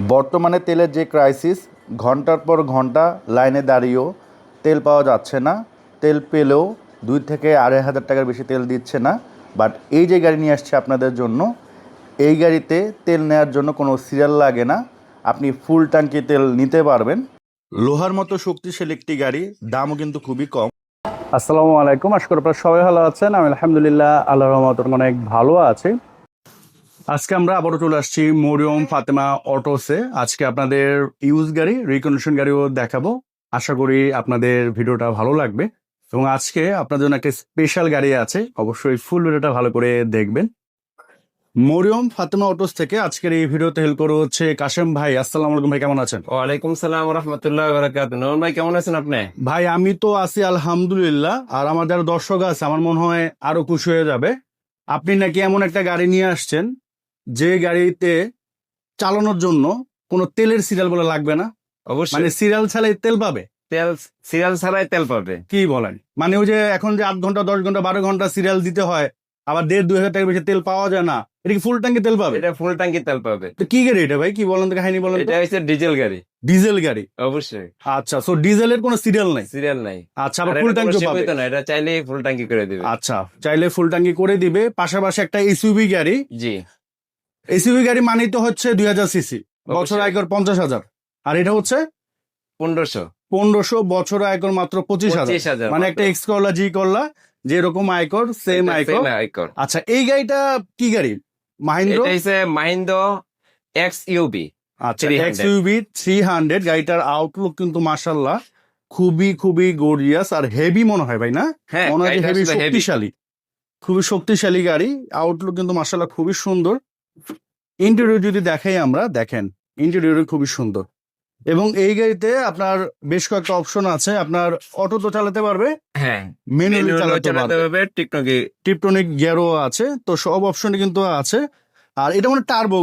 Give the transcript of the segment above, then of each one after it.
বর্তমানে তেলের যে ক্রাইসিস, ঘন্টার পর ঘন্টা লাইনে দাঁড়িয়েও তেল পাওয়া যাচ্ছে না। তেল পেলেও 2 থেকে 2,500 টাকার বেশি তেল দিচ্ছে না। বাট এই যে গাড়ি নিয়ে আসছে আপনাদের জন্য, এই গাড়িতে তেল নেওয়ার জন্য কোনো সিরিয়াল লাগে না। আপনি ফুল ট্যাঙ্কি তেল নিতে পারবেন। লোহার মতো শক্তিশালী একটি গাড়ি, দামও কিন্তু খুবই কম। আসসালামু আলাইকুম, আশা করি আপনারা সবাই ভালো আছেন। আমি আলহামদুলিল্লাহ আল্লাহর রহমতে অনেক ভালো আছি। আজকে আমরা আবারও চলে আসছি মরিয়ম ফাতেমা অটোসে। আজকে আপনাদের ইউজ গাড়ি, রিকন্ডিশন গাড়িও দেখাবো। আশা করি আপনাদের ভিডিওটা ভালো লাগবে এবং আজকে আপনাদের জন্য একটা স্পেশাল গাড়ি আছে, অবশ্যই ফুল ভিডিওটা ভালো করে দেখবেন। মরিয়ম ফাতেমা অটোস থেকে আজকের এই ভিডিওতে হেল্প করো হচ্ছে কাশেম ভাই। আসসালামু আলাইকুম ভাই, কেমন আছেন? ওয়ালাইকুম সালাম রহমতুল্লাহ বারাকাতুহু। নূর ভাই কেমন আছেন আপনি? ভাই আমি তো আছি আলহামদুলিল্লাহ, আর আমার যারা দর্শক আছে আমার মনে হয় আরো খুশি হয়ে যাবে। আপনি নাকি এমন একটা গাড়ি নিয়ে আসছেন যে গাড়িতে চালানোর জন্য কোনো তেলের সিরিয়াল বলে লাগবে না, মানে অবশ্যই সিরিয়াল ছাড়াই তেল পাবে। তেল সিরিয়াল ছাড়াই তেল পাবে। কি বলেন? মানে ওই যে এখন যে 8 ঘন্টা 10 ঘন্টা 12 ঘন্টা সিরিয়াল দিতে হয়, আবার 1,500-2,000 টাকার বেশি তেল পাওয়া যায় না, এটা কি ফুল ট্যাঙ্কি তেল পাবে? এটা ফুল ট্যাঙ্কি তেল পাবে। তো কি গাড়ি এটা ভাই, কি বলেন তো, কাহিনী বলেন তো। এটা হচ্ছে ডিজেল গাড়ি। ডিজেল গাড়ি? অবশ্যই। আচ্ছা, সো ডিজেলের কোনো সিরিয়াল নাই? সিরিয়াল নাই। আচ্ছা, আর আবার এটা ফুল কোনো ট্যাঙ্কি পাবে? সীমিত না, এটা চাইলেই ফুল ট্যাঙ্কি করে দিবে। আচ্ছা, চাইলে ফুল ট্যাঙ্কি করে দিবে। পাশাপাশি একটা এসইউভি গাড়ি। জি, এসইউভি গাড়ি মানেই তো হচ্ছে 2,000 সিসি, বছর অবশ্যই। আয়কর 50,000। আর এটা হচ্ছে 1500 1500, বছর আয়কর মাত্র 25,000। 25,000 মানে একটা এক্স করলা জি করলা যেরকম আয়কর, সেম আয়কর। আয়কর। আচ্ছা, এই গাড়িটা কি গাড়ি? মাহিন্দ্র? এটা হচ্ছে মাহিন্দ্র এক্স ইউবি। আচ্ছা, 300 এক্সইউভি 300। গাড়িটার আউটলুক কিন্তু মাশাআল্লাহ খুবই খুবই গর্জিয়াস আর হেভি মনে হয় ভাই, না? হ্যাঁ, মনে হয় গাড়িটা হেভি আসলে heavy। শক্তিশালী, খুবই শক্তিশালী গাড়ি। আউটলুক কিন্তু মাশাআল্লাহ খুবই সুন্দর। ইন্টেরিয়র যদি দেখাই আমরা, দেখেন ইন্টেরিয়র খুবই সুন্দর। এবং এই গাড়িতে আপনার বেশ কয়েকটা অপশন আছে। আপনার অটো তো চালাতে পারবে, হ্যাঁ, ম্যানুয়ালি চালাতে চালাতে পারবে, হবে। টিকটকি টিপটনিক গিয়ারও আছে। তো সব অপশনই কিন্তু আছে। আর এটা মানে টার্বো,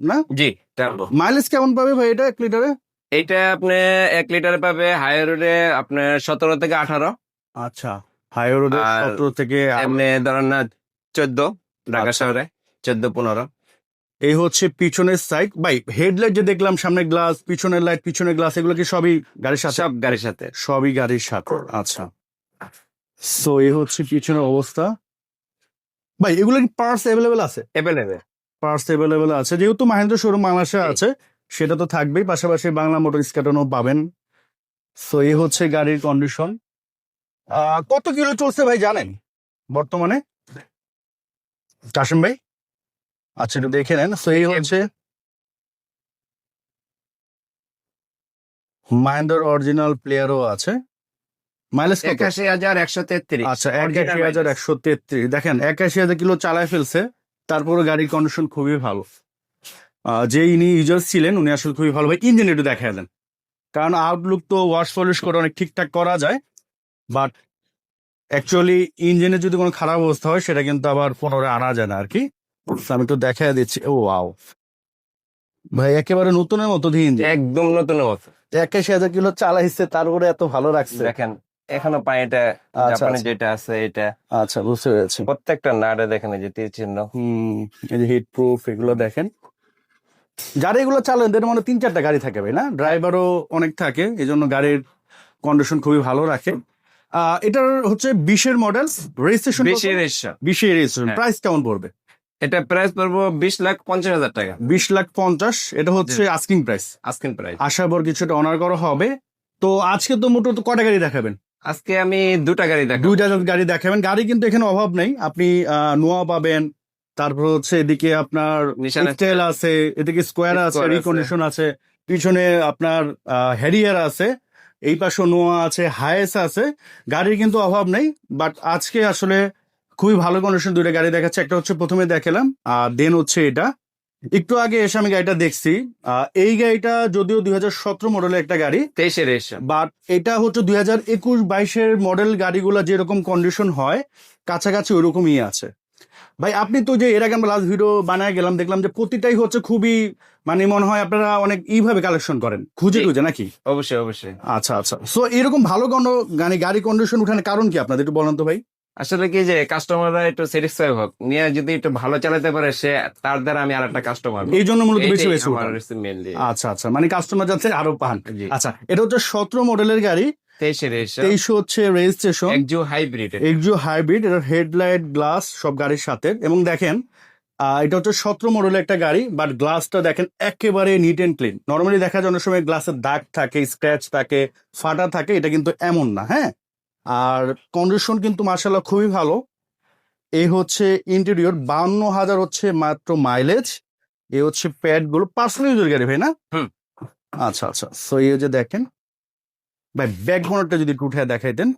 না? জি, টার্বো। মাইলেজ কেমন পাবে ভাই এটা 1 লিটারে? এইটা আপনি 1 লিটার পাবে হাই রোডে আপনার 17 থেকে 18। আচ্ছা, হাই রোডে আর 17 থেকে এমনি ধরেন না 14, ঢাকা আচ্ছা। শহরে 14-15। এই হচ্ছে পিছনের সাইড। ভাই হেডলাইট যে দেখলাম, সামনে গ্লাস, পিছনের লাইট, পিছনের গ্লাস, এগুলো কি সবই গাড়ির সাথে? সব গাড়ির সাথে। সবই গাড়ির সাথে। আচ্ছা, সো এই হচ্ছে পিছনের অবস্থা। ভাই এগুলো কি পার্টস অ্যাভেলেবেল আছে? এভেলেবেল। পার্টস অ্যাভেলেবেল আছে, যেহেতু মাহেন্দ্র শোরুম বাংলাদেশে আছে সেটা তো থাকবেই, পাশাপাশি বাংলা মোটর স্ক্যাটনও পাবেন। সো এই হচ্ছে গাড়ির কন্ডিশন। কত কিলো চলছে ভাই জানেন বর্তমানে কাশেম ভাই? আচ্ছা, একটু দেখে নেন। সো এই হচ্ছে মাহেন্দ্র অরিজিনাল প্লেয়ারও আছে। মাইলেজ কত? 81,133। আচ্ছা, 81,133। দেখেন 81,000 কিলো চালায় ফেলছে, তারপরে গাড়ির কন্ডিশন খুবই ভালো। যে ইনি ইউজার ছিলেন উনি আসলে খুবই ভালো। ভাই ইঞ্জিন একটু দেখা দেন, কারণ আউটলুক তো ওয়াশ পলিশ করে অনেক ঠিকঠাক করা যায়, বাট অ্যাকচুয়ালি ইঞ্জিনের যদি কোনো খারাপ অবস্থা হয় সেটা কিন্তু আবার পুনরায় আনা যায় না আর কি। So, আমি একটু দেখা দিচ্ছি। ও ওয়াও ভাই, একেবারে নতুনের মতো দিয়ে ইঞ্জিন। একদম নতুন অবস্থা। 81,000 কিলো চালাইছে, তারপরে এত ভালো রাখছে। দেখেন এখনো পানিটা আচ্ছা, জাপানে আচ্ছা। যেটা আছে এটা আচ্ছা, বুঝতে পেরেছি। প্রত্যেকটা নাটে দেখেন এই যে তীর চিহ্ন। এই যে হিট প্রুফ, এগুলো দেখেন। যারা এগুলো চালান তাদের মানে 3-4টা গাড়ি থাকে ভাই, না? ড্রাইভারও অনেক থাকে, এই জন্য গাড়ির কন্ডিশন খুবই ভালো রাখে। এটার হচ্ছে 20-এর মডেল, রেজিস্ট্রেশন 20-এর রেজিস্ট্রেশন। হ্যাঁ। প্রাইস কেমন পড়বে? এটা প্রাইস পড়বো 20,50,000 টাকা। 20,50,000। এটা হচ্ছে আস্কিং প্রাইস। আজকের প্রাইস। আশা পর কিছুটা অনার করা হবে। তো আজকে তো মোটর তো কটা গাড়ি দেখাবেন? আজকে আমি 2টা গাড়ি দেখাবো। 2টা গাড়ি দেখাবেন। গাড়ি কিন্তু এখানে অভাব নেই, আপনি নোয়া পাবেন, তারপর হচ্ছে এদিকে আপনার নিশান এক্সটেল আছে, এদিকে স্কোয়ার আছে, স্কোয়ার আছে। রিকন্ডিশন আছে, পিছনে আপনার হ্যারিয়ার আছে, এই পাশে নোয়া আছে, হায়েস আছে। গাড়ির কিন্তু অভাব নেই। বাট আজকে আসলে খুবই ভালো কন্ডিশন 2টা গাড়ি দেখাচ্ছে। একটা হচ্ছে প্রথমে দেখালাম, দেন হচ্ছে এটা। একটু আগে এসে আমি গাড়িটা দেখছি। এই গাড়িটা যদিও 2017 মডেলের একটা গাড়ি, 23-এর রেজিস্ট্রেশন। বাট এটা হচ্ছে 2021-22-এর মডেল গাড়িগুলো যেরকম কন্ডিশন হয় কাছাকাছি ওইরকমই আছে। ভাই আপনি তো যে এর আগে আমরা লাস্ট ভিডিও বানায় গেলাম, দেখলাম যে প্রতিটাই হচ্ছে খুবই, মানে মনে হয় আপনারা অনেক এইভাবে কালেকশন করেন, খুঁজে খুঁজে, নাকি? অবশ্যই অবশ্যই। আচ্ছা আচ্ছা। সো এরকম ভালো কোনো গাড়ি কন্ডিশন উঠানোর কারণ কি আপনাদের একটু বলেন তো ভাই। আসলে কি যে কাস্টমাররা একটু স্যাটিসফাই হোক, নিয়ে যদি একটু ভালো চালাতে পারে সে, তার দ্বারা আমি আরেকটা কাস্টমার। এই জন্য মূলত বেশি বেশি আমার উঠান। মেনলি। আচ্ছা আচ্ছা, মানে কাস্টমার যাচ্ছে আরো পান। জি। আচ্ছা, এটা হচ্ছে 17 মডেলের গাড়ি, 23 হচ্ছে রেজিস্ট্রেশন, একজো হাইব্রিড। Axio hybrid. এটার হেডলাইট গ্লাস সব গাড়ির সাথে, এবং দেখেন এটা হচ্ছে 17 মডেলের একটা গাড়ি, বাট গ্লাসটা দেখেন একেবারে নিট এন্ড ক্লিন। নর্মালি দেখা যায় অনেক সময় গ্লাসের দাগ থাকে, স্ক্র্যাচ থাকে, ফাটা থাকে, এটা কিন্তু এমন না। হ্যাঁ, আর কন্ডিশন কিন্তু মার্শাল্লাহ খুবই ভালো। এই হচ্ছে ইন্টেরিয়র, 52,000 হচ্ছে মাত্র মাইলেজ। এই হচ্ছে প্যাড গুলো, পার্সোনাল ইউজের গাড়ি ভাই না? হুম। আচ্ছা আচ্ছা, সো এই যে দেখেন ভাই, ব্যাক বনেটটা যদি একটু উঠে দেখাইতেন।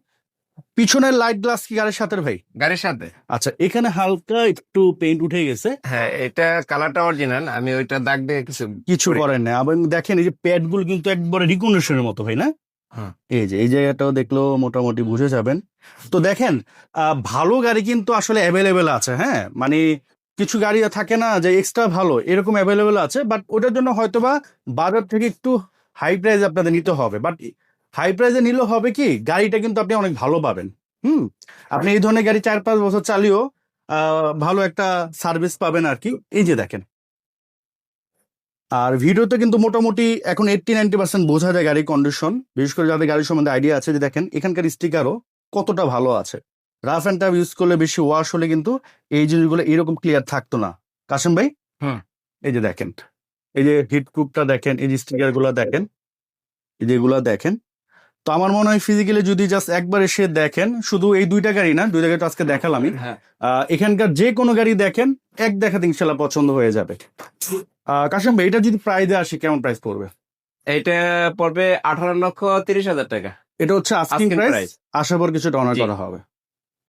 পিছনের লাইট গ্লাস কি গাড়ির সাথে ভাই? গাড়ির সাথে। আচ্ছা, এখানে হালকা একটু পেইন্ট উঠে গেছে। হ্যাঁ, এটা কালারটা অরিজিনাল, আমি ওইটা দাগ দিয়ে কিছু করেন না। এবং দেখেন এই যে প্যাড গুলো কিন্তু একবারে রিকন্ডিশনের মতো ভাই না? হুম। এই যে এই জায়গাটাও দেখলেও মোটামুটি বুঝে যাবেন। তো দেখেন ভালো গাড়ি কিন্তু আসলে অ্যাভেলেবেল আছে। হ্যাঁ, মানে কিছু গাড়ি থাকে না যে এক্সট্রা ভালো, এরকম অ্যাভেলেবেল আছে, বাট ওটার জন্য হয়তোবা বাজার থেকে একটু হাই প্রাইস আপনাদের নিতে হবে। বাট হাই প্রাইসে নিলেও হবে কি, গাড়িটা কিন্তু আপনি অনেক ভালো পাবেন। আপনি এই ধরনের গাড়ি 4-5 বছর চালিয়েও ভালো একটা সার্ভিস পাবেন আর কি। এই যে দেখেন, আর ভিডিওতে কিন্তু মোটামুটি এখন 80-90% বোঝা যায় গাড়ির কন্ডিশন, বিশেষ করে যাদের গাড়ির সম্বন্ধে আইডিয়া আছে। যে দেখেন এখানকার স্টিকারও কতটা ভালো আছে। রাফ অ্যান্ড টাফ ইউজ করলে, বেশি ওয়াশ হলে কিন্তু এই জিনিসগুলো এরকম ক্লিয়ার থাকতো না। কাসেম ভাই, হুম। এই যে দেখেন, এই যে হিট প্রুফটা দেখেন, এই যে স্টিকার গুলা দেখেন, এই যেগুলা দেখেন। তো আমার মনে হয় ফিজিক্যালি যদি জাস্ট একবার এসে দেখেন, শুধু এই দুইটা গাড়ি না, দুইটা গাড়ি তো আজকে দেখালামই, হ্যাঁ। এখানকার যে কোনো গাড়ি দেখেন, এক দেখাতে ইনশাল্লাহ পছন্দ হয়ে যাবে। কাসেম ভাই, এটা যদি প্রাইসে আসে কেমন প্রাইস পড়বে? এইটা পড়বে 18,30,000 টাকা। এটা হচ্ছে আস্কিং Asking প্রাইস, price। আশা করি কিছুটা অনার জি। করা হবে।